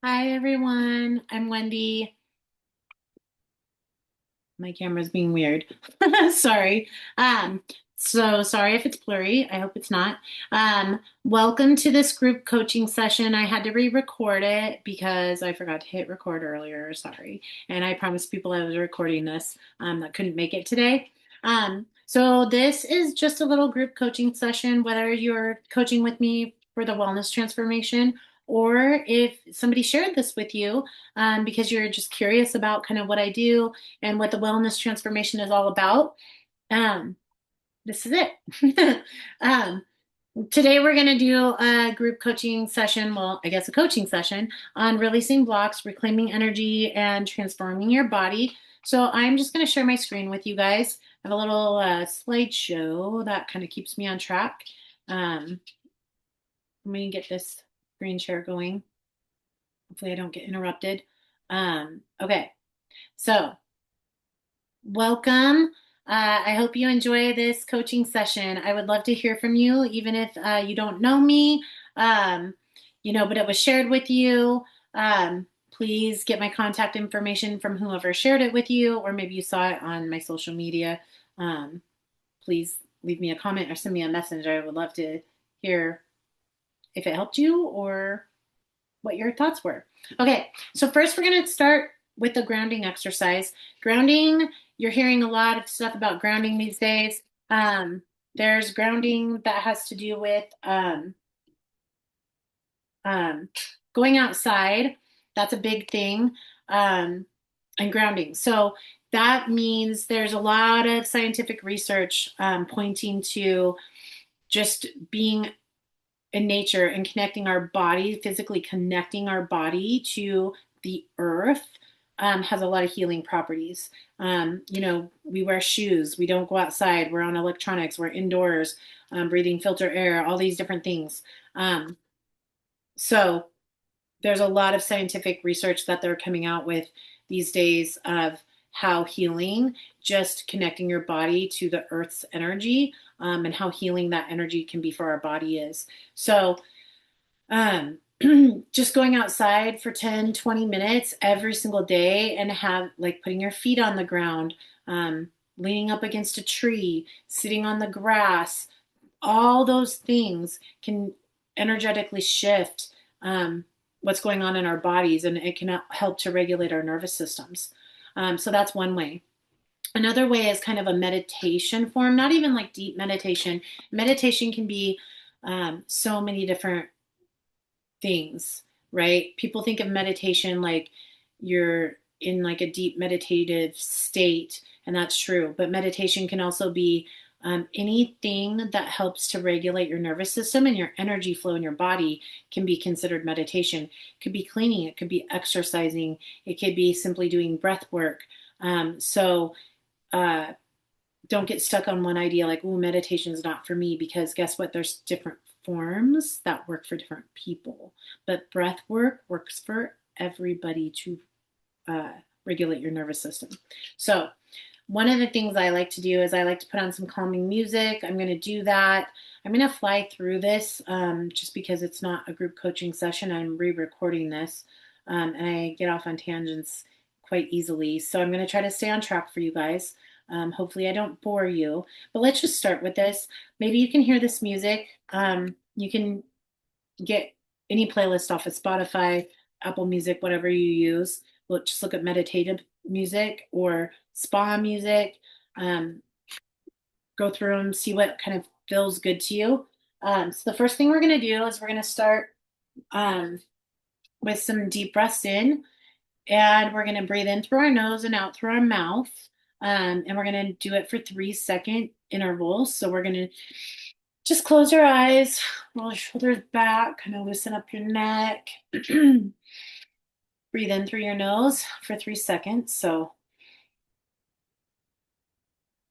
Hi everyone, I'm Wendy. My camera's being weird. Sorry. Um, so sorry if it's blurry. I hope it's not. Welcome to this group coaching session. I had to re-record it because I forgot to hit record earlier. Sorry. And I promised people I was recording this that couldn't make it today. So this is just a little group coaching session, whether you're coaching with me for the wellness transformation or if somebody shared this with you because you're just curious about kind of what I do and what the wellness transformation is all about. Um, this is it. um, Today we're going to do a group coaching session. Well, I guess a coaching session on releasing blocks, reclaiming energy, and transforming your body. So I'm just going to share my screen with you guys. I have a little slideshow that kind of keeps me on track. Let me get this screen share going. Hopefully I don't get interrupted. Okay, so welcome. I hope you enjoy this coaching session. I would love to hear from you, even if you don't know me, um, but it was shared with you. Please get my contact information from whoever shared it with you, or maybe you saw it on my social media. Um, please leave me a comment or send me a message. I would love to hear if it helped you or what your thoughts were. Okay, so first we're going to start with the grounding exercise. Grounding, you're hearing a lot of stuff about grounding these days. Um, there's grounding that has to do with um, going outside. That's a big thing. Um, and grounding. So that means there's a lot of scientific research pointing to just being in nature and connecting our body, physically connecting our body to the earth, has a lot of healing properties. We wear shoes, we don't go outside, we're on electronics, we're indoors, breathing filter air, all these different things. Um, so there's a lot of scientific research that they're coming out with these days of how healing, just connecting your body to the earth's energy, and how healing that energy can be for our body is. So um, just going outside for 10, 20 minutes every single day and have like putting your feet on the ground, leaning up against a tree, sitting on the grass, all those things can energetically shift what's going on in our bodies, and it can help to regulate our nervous systems. So that's one way. Another way is kind of a meditation form, not even like deep meditation. Meditation can be so many different things, right? People think of meditation like you're in like a deep meditative state, and that's true. But meditation can also be anything that helps to regulate your nervous system and your energy flow in your body can be considered meditation. It could be cleaning, it could be exercising, it could be simply doing breath work. So uh, don't get stuck on one idea like, oh, meditation is not for me, because guess what? There's different forms that work for different people. But breath work works for everybody to uh, regulate your nervous system. So, one of the things I like to do is I like to put on some calming music. I'm going to do that. I'm going to fly through this just because it's not a group coaching session. I'm re recording this and I get off on tangents quite easily. So I'm going to try to stay on track for you guys. Hopefully, I don't bore you. But let's just start with this. Maybe you can hear this music. You can get any playlist off of Spotify, Apple Music, whatever you use. Just look at meditative music or spa music. Um, Go through them, see what kind of feels good to you. So the first thing we're going to do is we're going to start um, with some deep breaths in, and we're going to breathe in through our nose and out through our mouth. And we're going to do it for 3 second intervals. So we're going to just close your eyes, roll your shoulders back, kind of loosen up your neck. Breathe in through your nose for 3 seconds. So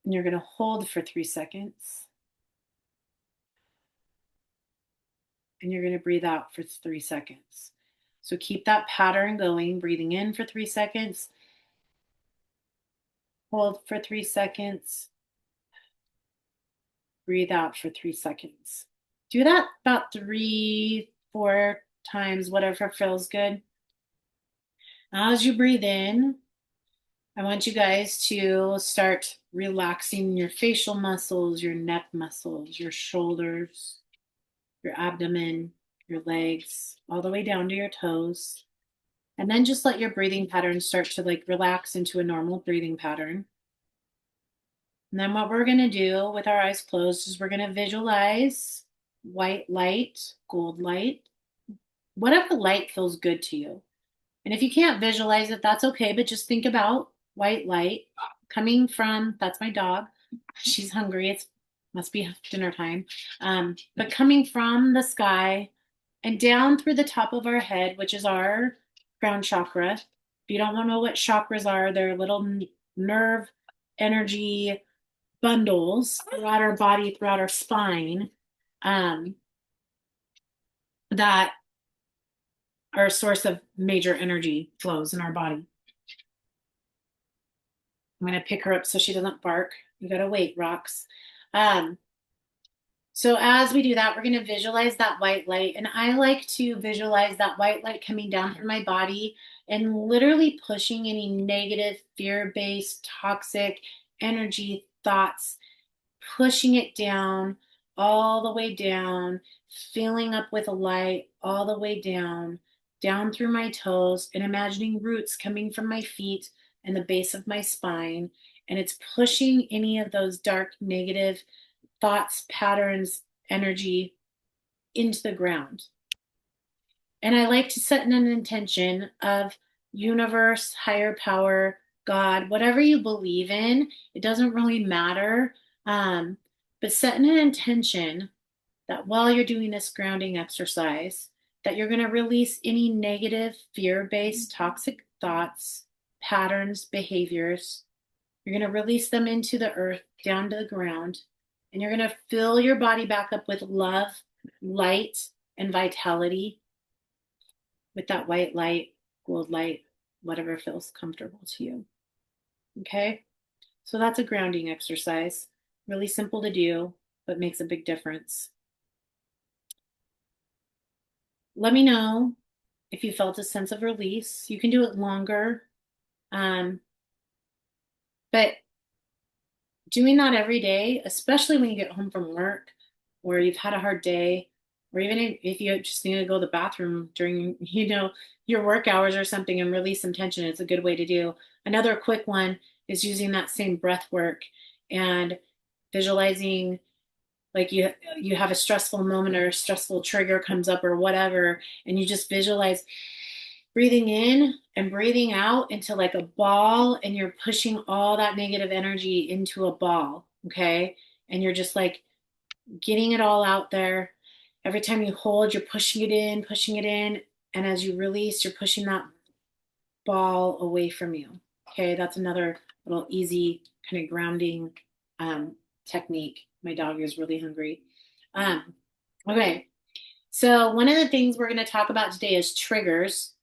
you're going to hold for 3 seconds. And you're going to breathe out for 3 seconds. So keep that pattern going, breathing in for 3 seconds, hold for 3 seconds, breathe out for 3 seconds. Do that about 3, 4 times, whatever feels good. As you breathe in, I want you guys to start relaxing your facial muscles, your neck muscles, your shoulders, your abdomen, your legs, all the way down to your toes. And then just let your breathing pattern start to like relax into a normal breathing pattern. And then what we're going to do with our eyes closed is we're going to visualize white light, gold light, whatever light feels good to you. And if you can't visualize it, that's okay, but just think about white light coming from, that's my dog. She's hungry. It must be dinner time. But coming from the sky and down through the top of our head, which is our crown chakra. If you don't want to know what chakras are, they're little nerve energy bundles throughout our body, throughout our spine, um, that are a source of major energy flows in our body. I'm going to pick her up so she doesn't bark. You got to wait, Rocks. Um, so as we do that, we're going to visualize that white light. And I like to visualize that white light coming down through my body and literally pushing any negative, fear-based, toxic energy thoughts, pushing it down, all the way down, filling up with a light all the way down, down through my toes, and imagining roots coming from my feet and the base of my spine. And it's pushing any of those dark, negative thoughts, patterns, energy into the ground. And I like to set an intention of universe, higher power, God, whatever you believe in, it doesn't really matter. But setting an intention that while you're doing this grounding exercise, that you're going to release any negative, fear-based, toxic thoughts, patterns, behaviors. You're going to release them into the earth, down to the ground, and you're going to fill your body back up with love, light, and vitality with that white light, gold light, whatever feels comfortable to you. Okay? So that's a grounding exercise. Really simple to do, but makes a big difference. Let me know if you felt a sense of release. You can do it longer. But doing that every day, especially when you get home from work or you've had a hard day, or even if you just need to go to the bathroom during, your work hours or something and release some tension, it's a good way to do. Another quick one is using that same breath work and visualizing like you have a stressful moment or a stressful trigger comes up or whatever, and you just visualize breathing in and breathing out into like a ball, and you're pushing all that negative energy into a ball, okay? And you're just like getting it all out there. Every time you hold, you're pushing it in, and as you release, you're pushing that ball away from you. Okay, that's another little easy kind of grounding technique. My dog is really hungry. Okay, so one of the things we're going to talk about today is triggers,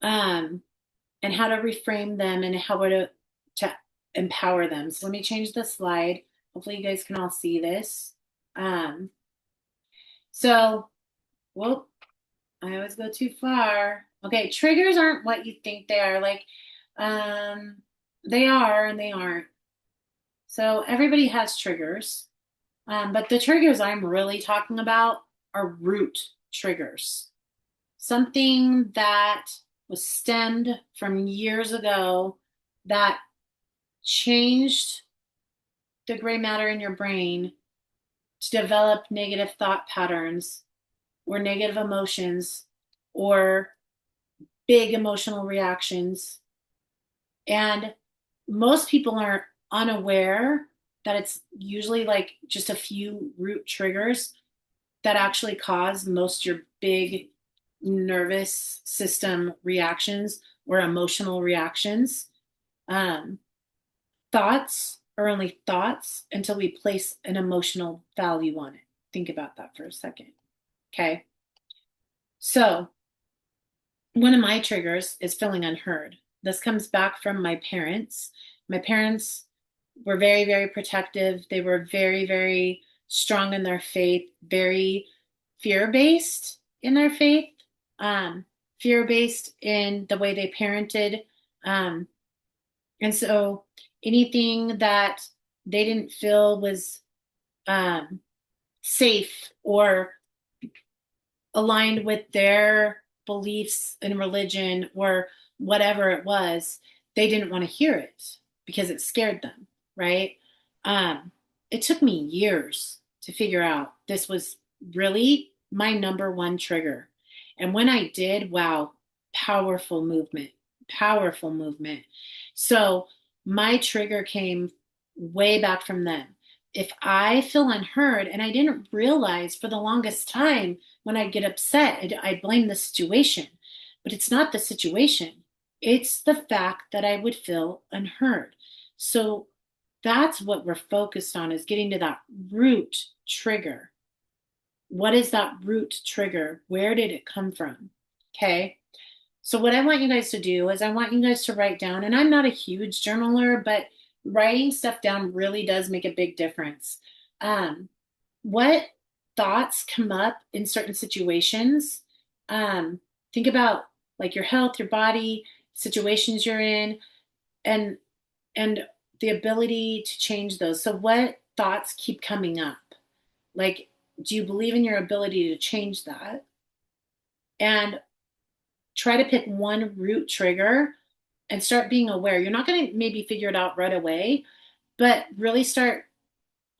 and how to reframe them and how to empower them. So let me change the slide. Hopefully you guys can all see this. So, whoop, I always go too far. Okay, triggers aren't what you think they are. Like, they are and they aren't. So everybody has triggers. But the triggers I'm really talking about are root triggers. Something that was stemmed from years ago that changed the gray matter in your brain to develop negative thought patterns or negative emotions or big emotional reactions. And most people are unaware that it's usually like just a few root triggers that actually cause most of your big nervous system reactions or emotional reactions. Thoughts are only thoughts until we place an emotional value on it. Think about that for a second. Okay. So, one of my triggers is feeling unheard. This comes back from my parents. My parents were very, very protective. They were very, very strong in their faith, very fear based in their faith. fear-based in the way they parented. Um, and so anything that they didn't feel was um, safe or aligned with their beliefs in religion or whatever it was, they didn't want to hear it because it scared them, right? Um, it took me years to figure out this was really my number one trigger. And when I did, wow, powerful movement, powerful movement. So my trigger came way back from them. If I feel unheard, and I didn't realize for the longest time when I get upset, I blame the situation, but it's not the situation. It's the fact that I would feel unheard. So that's what we're focused on is getting to that root trigger. What is that root trigger? Where did it come from? Okay. So what I want you guys to do is I want you guys to write down, and I'm not a huge journaler, but writing stuff down really does make a big difference. Um, what thoughts come up in certain situations? Um, think about like your health, your body, situations you're in, and and the ability to change those. So what thoughts keep coming up? Like, do you believe in your ability to change that? And try to pick one root trigger and start being aware. You're not going to maybe figure it out right away, but really start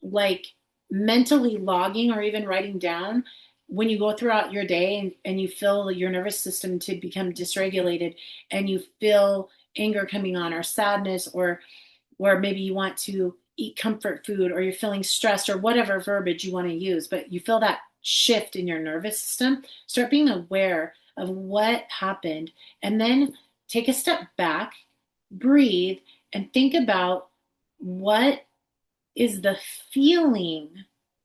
like mentally logging or even writing down when you go throughout your day and you feel your nervous system to become dysregulated and you feel anger coming on or sadness or maybe you want to eat comfort food or you're feeling stressed or whatever verbiage you want to use, but you feel that shift in your nervous system, start being aware of what happened and then take a step back, breathe, and think about what is the feeling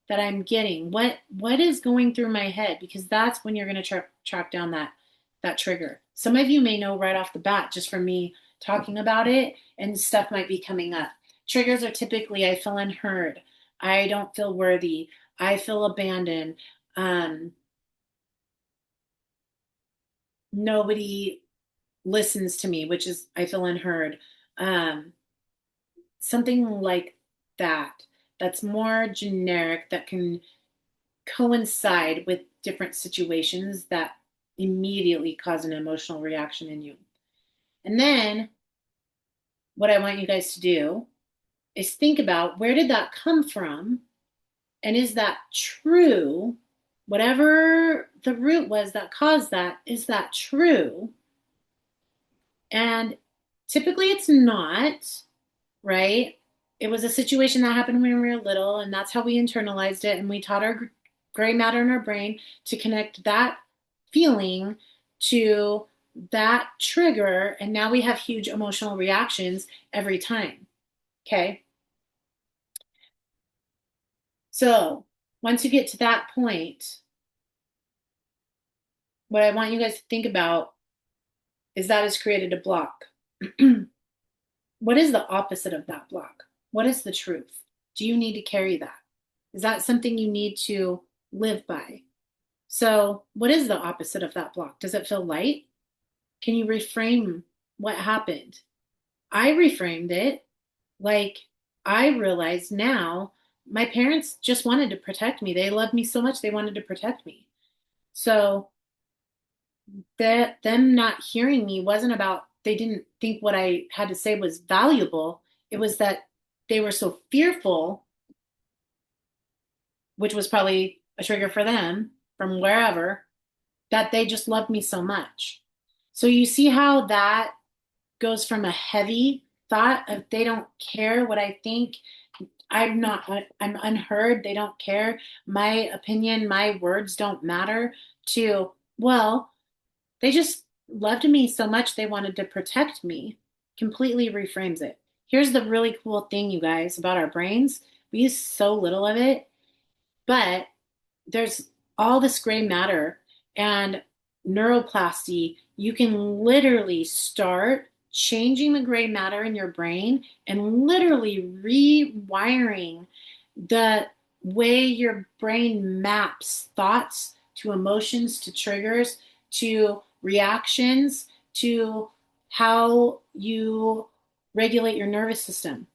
that I'm getting? What is going through my head? Because that's when you're going to track down that trigger. Some of you may know right off the bat just from me talking about it, and stuff might be coming up. Triggers are typically I feel unheard, I don't feel worthy, I feel abandoned, um, nobody listens to me, which is I feel unheard. Um, Something like that. That's more generic that can coincide with different situations that immediately cause an emotional reaction in you. And then what I want you guys to do is think about where did that come from? And is that true? Whatever the root was that caused that, is that true? And typically it's not, right? It was a situation that happened when we were little, and that's how we internalized it. And we taught our gray matter in our brain to connect that feeling to that trigger. And now we have huge emotional reactions every time. Okay. So once you get to that point, what I want you guys to think about is that has created a block. What is the opposite of that block? What is the truth? Do you need to carry that? Is that something you need to live by? So, what is the opposite of that block? Does it feel light? Can you reframe what happened? I reframed it like I realize now my parents just wanted to protect me. They loved me so much, they wanted to protect me. So, that them not hearing me wasn't about they didn't think what I had to say was valuable. It was that they were so fearful, which was probably a trigger for them from wherever, that they just loved me so much. So you see how that goes from a heavy thought of they don't care what I think, I'm unheard, they don't care, my opinion, my words don't matter, to, well, they just loved me so much they wanted to protect me. Completely reframes it. Here's the really cool thing, you guys, about our brains. We use so little of it, but there's all this gray matter and neuroplasty. You can literally start changing the gray matter in your brain and literally rewiring the way your brain maps thoughts to emotions to triggers to reactions to how you regulate your nervous system,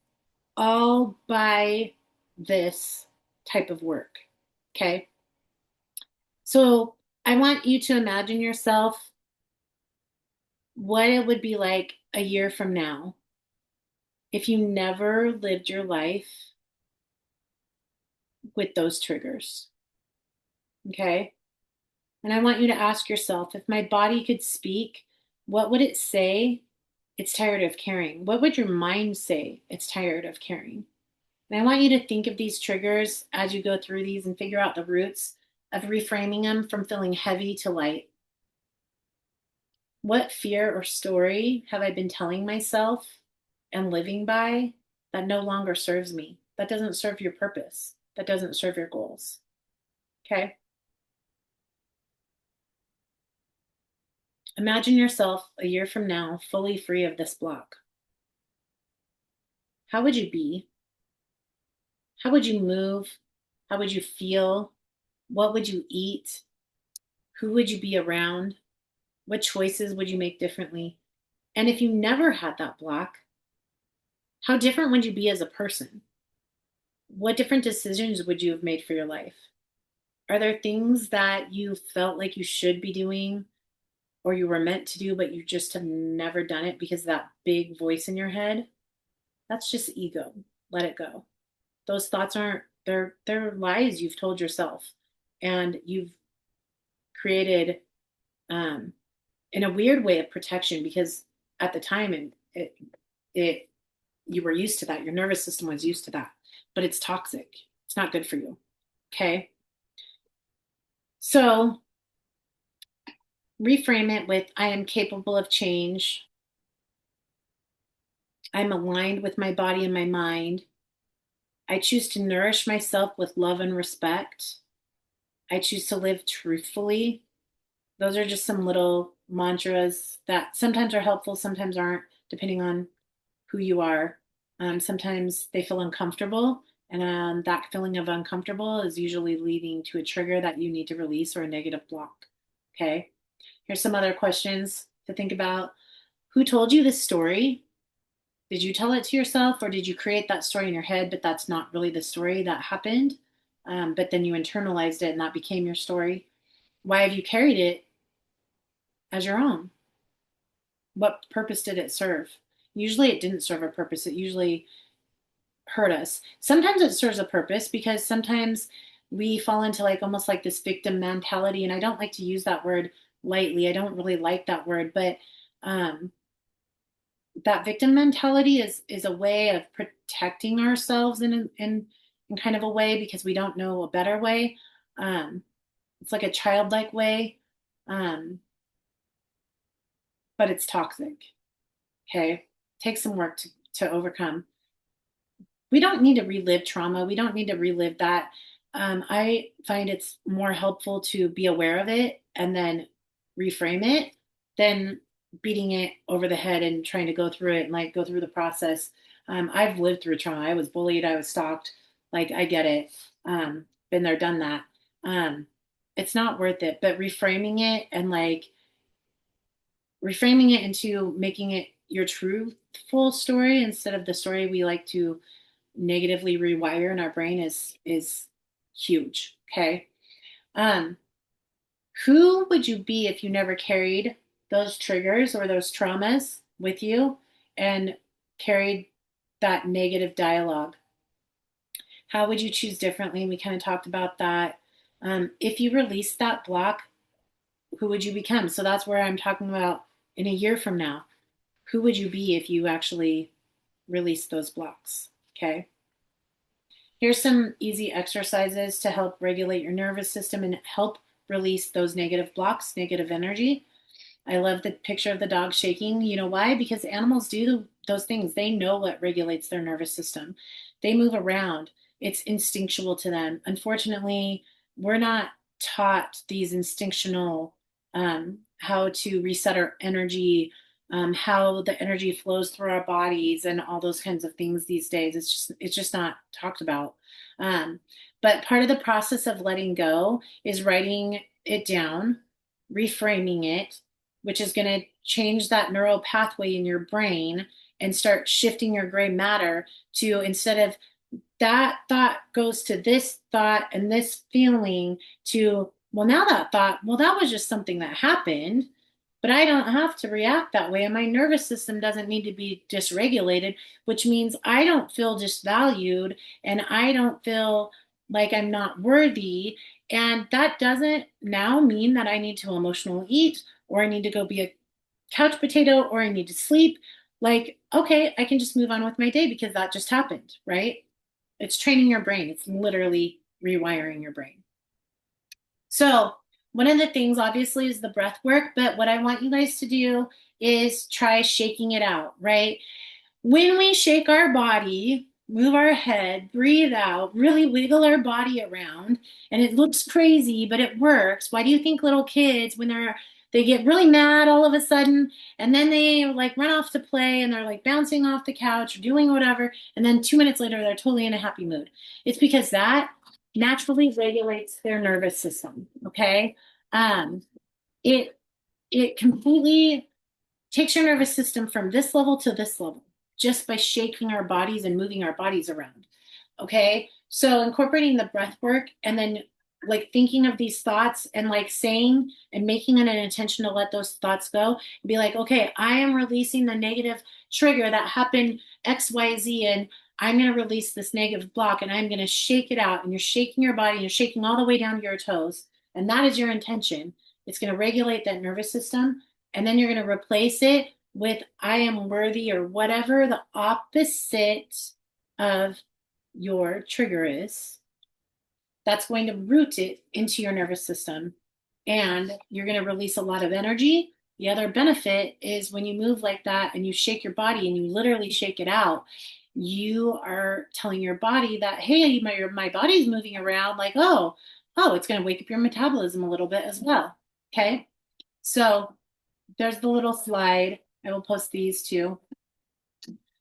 all by this type of work. Okay. So I want you to imagine yourself what it would be like a year from now if you never lived your life with those triggers. Okay. And I want you to ask yourself, if my body could speak, what would it say? It's tired of caring. What would your mind say? It's tired of caring. And I want you to think of these triggers as you go through these and figure out the roots of reframing them from feeling heavy to light. What fear or story have I been telling myself and living by that no longer serves me? That doesn't serve your purpose. That doesn't serve your goals. Okay. Imagine yourself a year from now fully free of this block. How would you be? How would you move? How would you feel? What would you eat? Who would you be around? What choices would you make differently? And if you never had that block, how different would you be as a person? What different decisions would you have made for your life? Are there things that you felt like you should be doing or you were meant to do, but you just have never done it because of that big voice in your head? That's just ego. Let it go. Those thoughts aren't, they're lies you've told yourself. And you've created, um, in a weird way, of protection, because at the time and it you were used to that. Your nervous system was used to that, but it's toxic. It's not good for you. Okay. So reframe it with, I am capable of change. I'm aligned with my body and my mind. I choose to nourish myself with love and respect. I choose to live truthfully. Those are just some little mantras that sometimes are helpful, sometimes aren't, depending on who you are. Sometimes they feel uncomfortable, and that feeling of uncomfortable is usually leading to a trigger that you need to release or a negative block. Okay. Here's some other questions to think about. Who told you this story? Did you tell it to yourself, or did you create that story in your head, but that's not really the story that happened? But then you internalized it and that became your story. Why have you carried it as your own? What purpose did it serve? Usually it didn't serve a purpose. It usually hurt us. Sometimes it serves a purpose because sometimes we fall into like almost like this victim mentality. And I don't like to use that word lightly. I don't really like that word, but um, that victim mentality is a way of protecting ourselves in kind of a way because we don't know a better way. Um, it's like a childlike way, um, but it's toxic. Okay, takes some work to overcome. We don't need to relive trauma. We don't need to relive that. I find it's more helpful to be aware of it and then reframe it than beating it over the head and trying to go through it and like go through the process. I've lived through trauma. I was bullied. I was stalked. Like I get it. Been there, done that. Um, it's not worth it. But reframing it and like reframing it into making it your truthful story instead of the story we like to negatively rewire in our brain is huge. Okay. Um, who would you be if you never carried those triggers or those traumas with you and carried that negative dialogue? How would you choose differently? We kind of talked about that. If you release that block, who would you become? So that's where I'm talking about in a year from now. Who would you be if you actually release those blocks? Okay. Here's some easy exercises to help regulate your nervous system and help release those negative blocks, negative energy. I love the picture of the dog shaking. You know why? Because animals do those things. They know what regulates their nervous system. They move around. It's instinctual to them. Unfortunately, we're not taught these instinctual how to reset our energy, how the energy flows through our bodies, and all those kinds of things these days. It's just not talked about. Um, but part of the process of letting go is writing it down, reframing it, which is going to change that neural pathway in your brain and start shifting your gray matter to, instead of that thought goes to this thought and this feeling, to, well, now that thought, well, that was just something that happened, but I don't have to react that way. And my nervous system doesn't need to be dysregulated, which means I don't feel disvalued and I don't feel like I'm not worthy. And that doesn't now mean that I need to emotionally eat, or I need to go be a couch potato, or I need to sleep. Like, okay, I can just move on with my day because that just happened, right? It's training your brain. It's literally rewiring your brain. So one of the things obviously is the breath work, but what I want you guys to do is try shaking it out, right? When we shake our body, move our head, breathe out, really wiggle our body around, and it looks crazy, but it works. Why do you think little kids, when they get really mad all of a sudden, and then they like run off to play and they're like bouncing off the couch or doing whatever, and then 2 minutes later they're totally in a happy mood? It's because that naturally regulates their nervous system. Okay. Um, it it completely takes your nervous system from this level to this level just by shaking our bodies and moving our bodies around. Okay. So incorporating the breath work, and then like thinking of these thoughts and like saying and making it an intention to let those thoughts go and be like, okay, I am releasing the negative trigger that happened XYZ, and I'm going to release this negative block and I'm going to shake it out. And you're shaking your body and you're shaking all the way down to your toes. And that is your intention. It's going to regulate that nervous system. And then you're going to replace it with I am worthy, or whatever the opposite of your trigger is. That's going to root it into your nervous system, and you're going to release a lot of energy. The other benefit is when you move like that and you shake your body and you literally shake it out, you are telling your body that, hey, my body's moving around, like, oh, it's going to wake up your metabolism a little bit as well. Okay. So there's the little slide. I will post these too.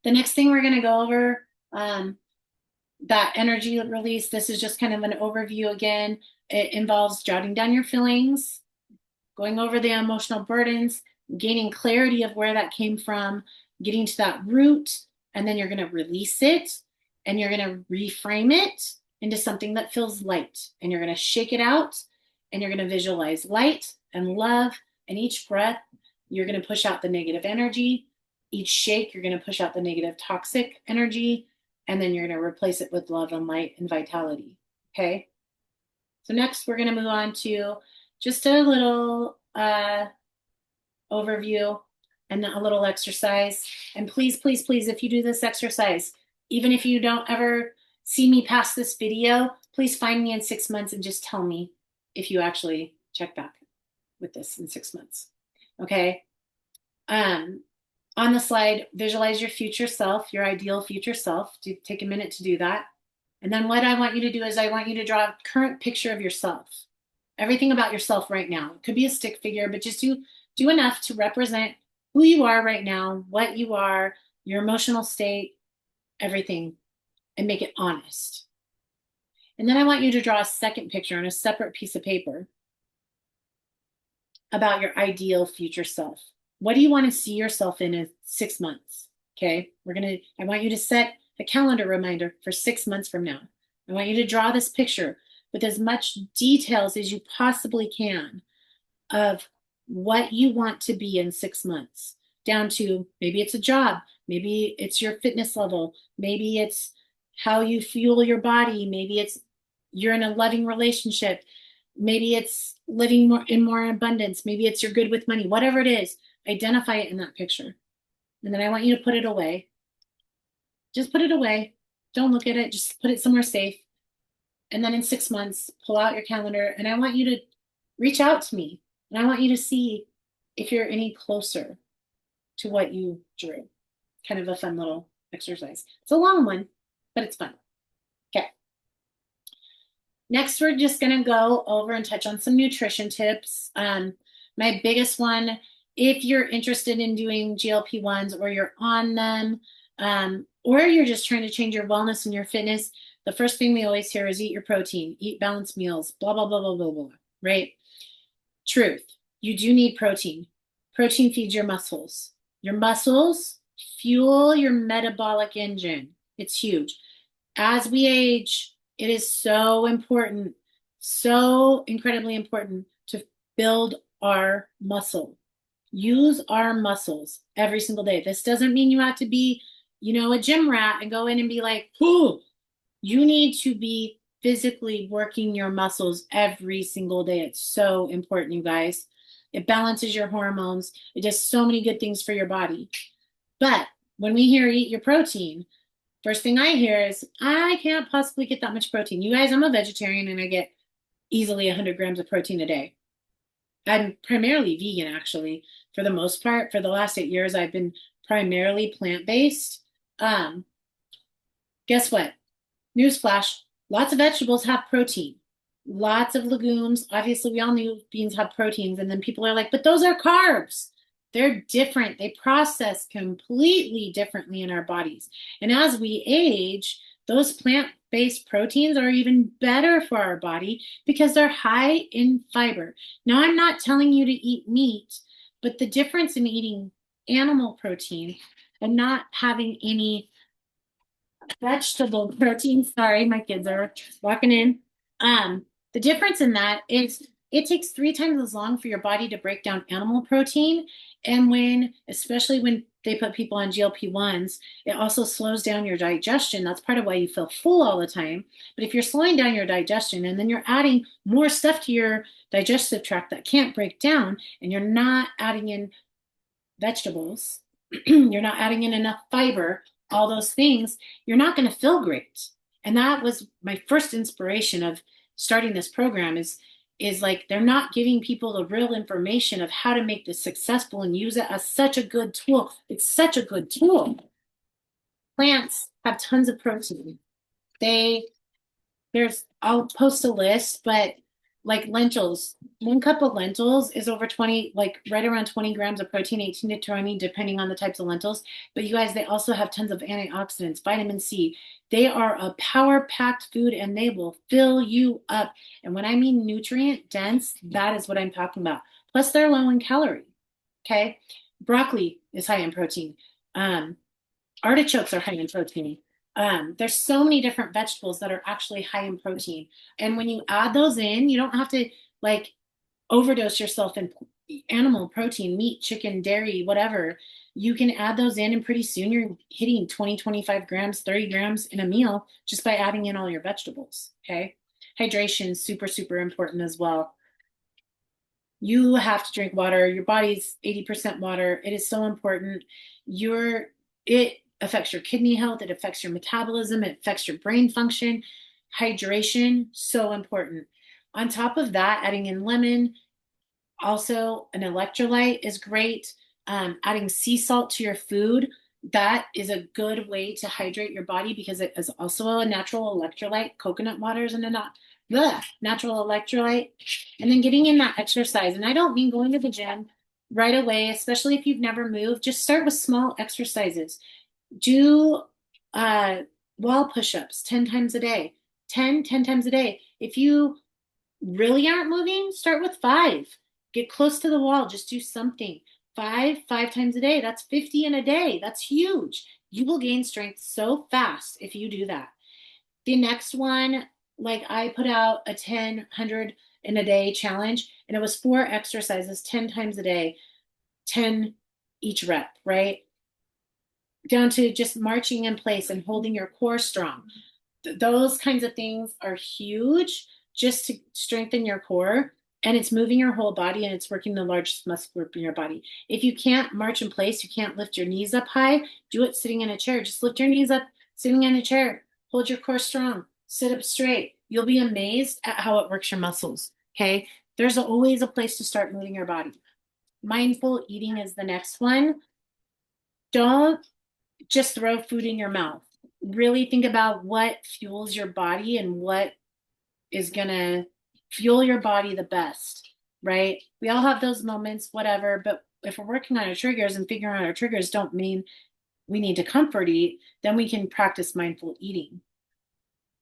The next thing we're going to go over, that energy release. This is just kind of an overview again. It involves jotting down your feelings, going over the emotional burdens, gaining clarity of where that came from, getting to that root, and then you're going to release it and you're going to reframe it into something that feels light. And you're going to shake it out and you're going to visualize light and love. And each breath, you're going to push out the negative energy. Each shake, you're going to push out the negative toxic energy. And then you're going to replace it with love and light and vitality. Okay. So next we're going to move on to just a little overview and a little exercise. And please, please, please, if you do this exercise, even if you don't ever see me past this video, please find me in 6 months and just tell me if you actually check back with this in 6 months. Okay. On the slide, visualize your future self, your ideal future self. Take a minute to do that. And then what I want you to do is I want you to draw a current picture of yourself. Everything about yourself right now. It could be a stick figure, but just do enough to represent who you are right now, what you are, your emotional state, everything, and make it honest. And then I want you to draw a second picture on a separate piece of paper about your ideal future self. What do you want to see yourself in 6 months? Okay, I want you to set a calendar reminder for 6 months from now. I want you to draw this picture with as much details as you possibly can of what you want to be in 6 months, down to maybe it's a job, maybe it's your fitness level, maybe it's how you fuel your body, maybe it's you're in a loving relationship, maybe it's living in more abundance, maybe it's you're good with money, whatever it is, identify it in that picture. And then I want you to put it away. Just put it away. Don't look at it. Just put it somewhere safe. And then in 6 months, pull out your calendar and I want you to reach out to me. And I want you to see if you're any closer to what you drew. Kind of a fun little exercise. It's a long one, but it's fun. Okay. Next, we're just going to go over and touch on some nutrition tips. My biggest one, if you're interested in doing GLP-1s or you're on them, or you're just trying to change your wellness and your fitness, the first thing we always hear is eat your protein, eat balanced meals, blah, blah, blah, blah, blah, blah, right? Truth. You do need protein. Protein feeds your muscles. Your muscles fuel your metabolic engine. It's huge. As we age, it is so important, so incredibly important to build our muscle. Use our muscles every single day. This doesn't mean you have to be, a gym rat and go in and be like, whoo. You need to be physically working your muscles every single day. It's so important, you guys. It balances your hormones. It does so many good things for your body. But when we hear eat your protein, first thing I hear is, I can't possibly get that much protein. You guys, I'm a vegetarian and I get easily 100 grams of protein a day. I'm primarily vegan, actually, for the most part. For the last 8 years, I've been primarily plant-based. Um, Guess what? Newsflash, lots of vegetables have protein. Lots of legumes. Obviously, we all knew beans have proteins. And then people are like, but those are carbs. They're different. They process completely differently in our bodies. And as we age, those plant-based proteins are even better for our body because they're high in fiber. Now, I'm not telling you to eat meat, but the difference in eating animal protein and not having any vegetable protein. Sorry, my kids are walking in. Um, the difference in that is it takes 3 times as long for your body to break down animal protein. And especially when they put people on GLP-1s, it also slows down your digestion. That's part of why you feel full all the time. But if you're slowing down your digestion and then you're adding more stuff to your digestive tract that can't break down, and you're not adding in vegetables, you're not adding in enough fiber, all those things, you're not going to feel great. And that was my first inspiration of starting this program is like they're not giving people the real information of how to make this successful and use it as such a good tool. It's such a good tool. Plants have tons of protein. They I'll post a list, but like lentils, 1 cup of lentils is over 20, like right around 20 grams of protein, 18 to 20, depending on the types of lentils. But you guys, they also have tons of antioxidants, vitamin C. They are a power-packed food and they will fill you up. And when I mean nutrient dense, that is what I'm talking about. Plus, they're low in calorie. Okay. Broccoli is high in protein. Um, Artichokes are high in protein. There's so many different vegetables that are actually high in protein. And when you add those in, you don't have to like overdose yourself in animal protein, meat, chicken, dairy, whatever. You can add those in, and pretty soon you're hitting 20, 25 grams, 30 grams in a meal just by adding in all your vegetables. Okay. Hydration is super, super important as well. You have to drink water. Your body's 80% water. It is so important. It affects your kidney health. It affects your metabolism. It affects your brain function. Hydration, so important. On top of that, adding in lemon, also an electrolyte is great. Adding sea salt to your food, that is a good way to hydrate your body because it is also a natural electrolyte. Coconut water is the natural electrolyte. And then getting in that exercise. And I don't mean going to the gym right away, especially if you've never moved. Just start with small exercises. Do wall push-ups 10 times a day. 10 times a day. If you really aren't moving, start with 5. Get close to the wall. Just do something. 5 times a day. That's 50 in a day. That's huge. You will gain strength so fast if you do that. The next one, like I put out a 10, 100 in a day challenge, and it was 4 exercises 10 times a day, 10 each rep, right? Down to just marching in place and holding your core strong. Those kinds of things are huge just to strengthen your core, and it's moving your whole body and it's working the largest muscle group in your body. If you can't march in place, you can't lift your knees up high, do it sitting in a chair. Just lift your knees up sitting in a chair. Hold your core strong. Sit up straight. You'll be amazed at how it works your muscles. Okay. There's always a place to start moving your body. Mindful eating is the next one. Don't just throw food in your mouth. Really think about what fuels your body and what is going to fuel your body the best, right? We all have those moments, whatever, but if we're working on our triggers and figuring out our triggers don't mean we need to comfort eat, then we can practice mindful eating.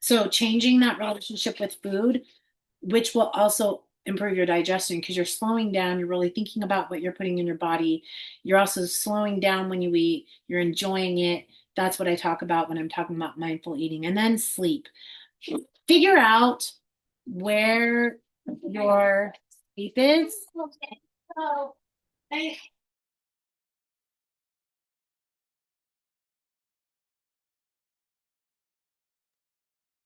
So changing that relationship with food, which will also improve your digestion because you're slowing down. You're really thinking about what you're putting in your body. You're also slowing down when you eat. You're enjoying it. That's what I talk about when I'm talking about mindful eating. And then sleep. Figure out where your sleep is.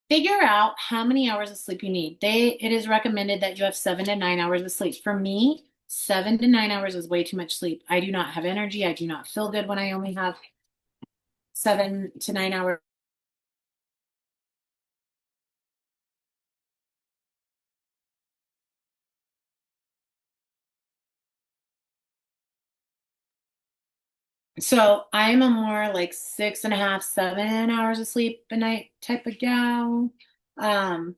Figure out how many hours of sleep you need. It is recommended that you have 7 to 9 hours of sleep. For me, 7 to 9 hours is way too much sleep. I do not have energy. I do not feel good when I only have 7 to 9 hours. So I'm a more like 6.5, 7 hours of sleep a night type of gal. Um,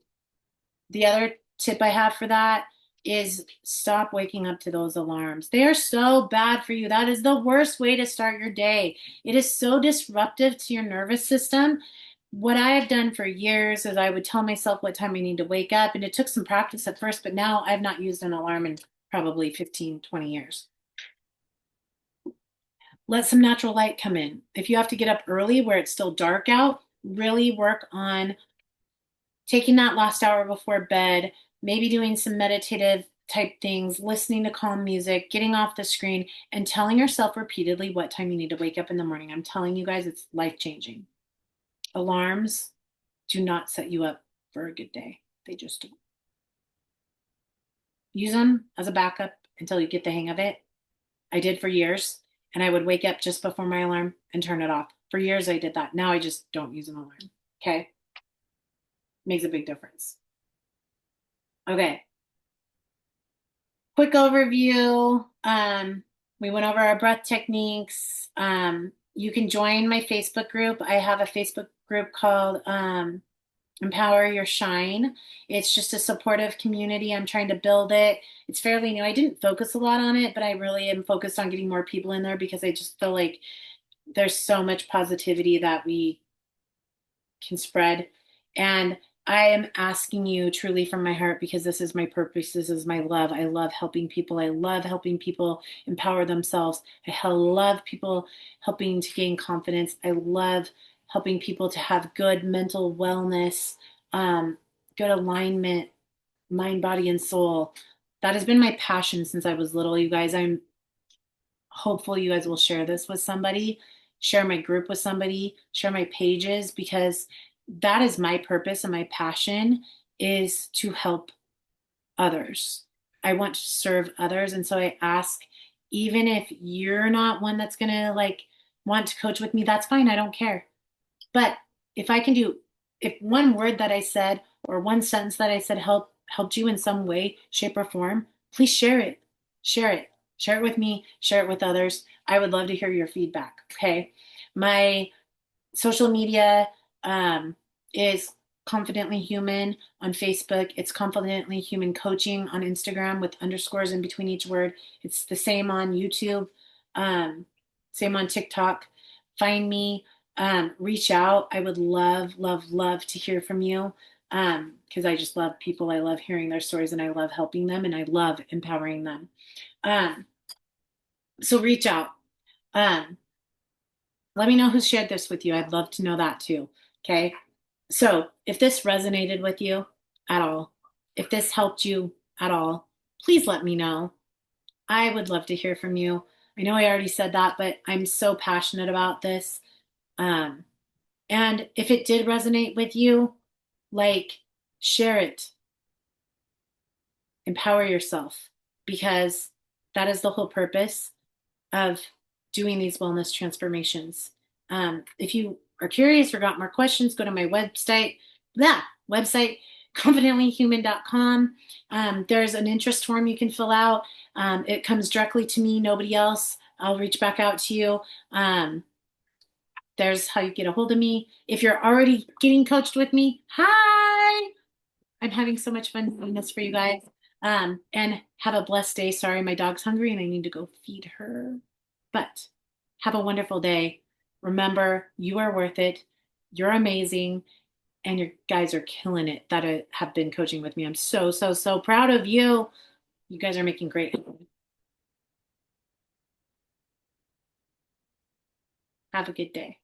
The other tip I have for that is stop waking up to those alarms. They are so bad for you. That is the worst way to start your day. It is so disruptive to your nervous system. What I have done for years is I would tell myself what time I need to wake up, and it took some practice at first, but now I've not used an alarm in probably 15, 20 years. Let some natural light come in. If you have to get up early where it's still dark out, really work on taking that last hour before bed, maybe doing some meditative type things, listening to calm music, getting off the screen, and telling yourself repeatedly what time you need to wake up in the morning. I'm telling you guys, it's life changing. Alarms do not set you up for a good day. They just don't. Use them as a backup until you get the hang of it. I did for years, and I would wake up just before my alarm and turn it off. For years, I did that. Now I just don't use an alarm. Okay. Makes a big difference. Okay. Quick overview. We went over our breath techniques. You can join my Facebook group. I have a Facebook group called Empower Your Shine. It's just a supportive community. I'm trying to build it. It's fairly new. I didn't focus a lot on it, but I really am focused on getting more people in there because I just feel like there's so much positivity that we can spread. And I am asking you truly from my heart because this is my purpose. This is my love. I love helping people. I love helping people empower themselves. I love people helping to gain confidence. I love helping people to have good mental wellness, um, good alignment, mind, body, and soul. That has been my passion since I was little, you guys. I'm hopeful you guys will share this with somebody, share my group with somebody, share my pages, because that is my purpose and my passion is to help others. I want to serve others. And so I ask, even if you're not one that's going to like want to coach with me, that's fine. I don't care. But if I can do, if one word that I said or one sentence that I said helped you in some way, shape, or form, please share it. Share it. Share it with me. Share it with others. I would love to hear your feedback. Okay. My social media is Confidently Human on Facebook. It's Confidently Human Coaching on Instagram with underscores in between each word. It's the same on YouTube, same on TikTok. Find me, reach out. I would love, love, love to hear from you because I just love people. I love hearing their stories and I love helping them and I love empowering them. Um, so reach out. Um, Let me know who shared this with you. I'd love to know that too. Okay. So if this resonated with you at all, if this helped you at all, please let me know. I would love to hear from you. I know I already said that, but I'm so passionate about this. Um, and if it did resonate with you, like share it, empower yourself, because that is the whole purpose of doing these wellness transformations. If you are curious or got more questions, go to my website, confidentlyhuman.com. There's an interest form you can fill out. It comes directly to me, nobody else. I'll reach back out to you. There's how you get a hold of me. If you're already getting coached with me, hi! I'm having so much fun doing this for you guys. And have a blessed day. Sorry, my dog's hungry and I need to go feed her. But have a wonderful day. Remember, you are worth it. You're amazing. and your guys are killing it that have been coaching with me. I'm so, so, so proud of you. You guys are making great. Have a good day.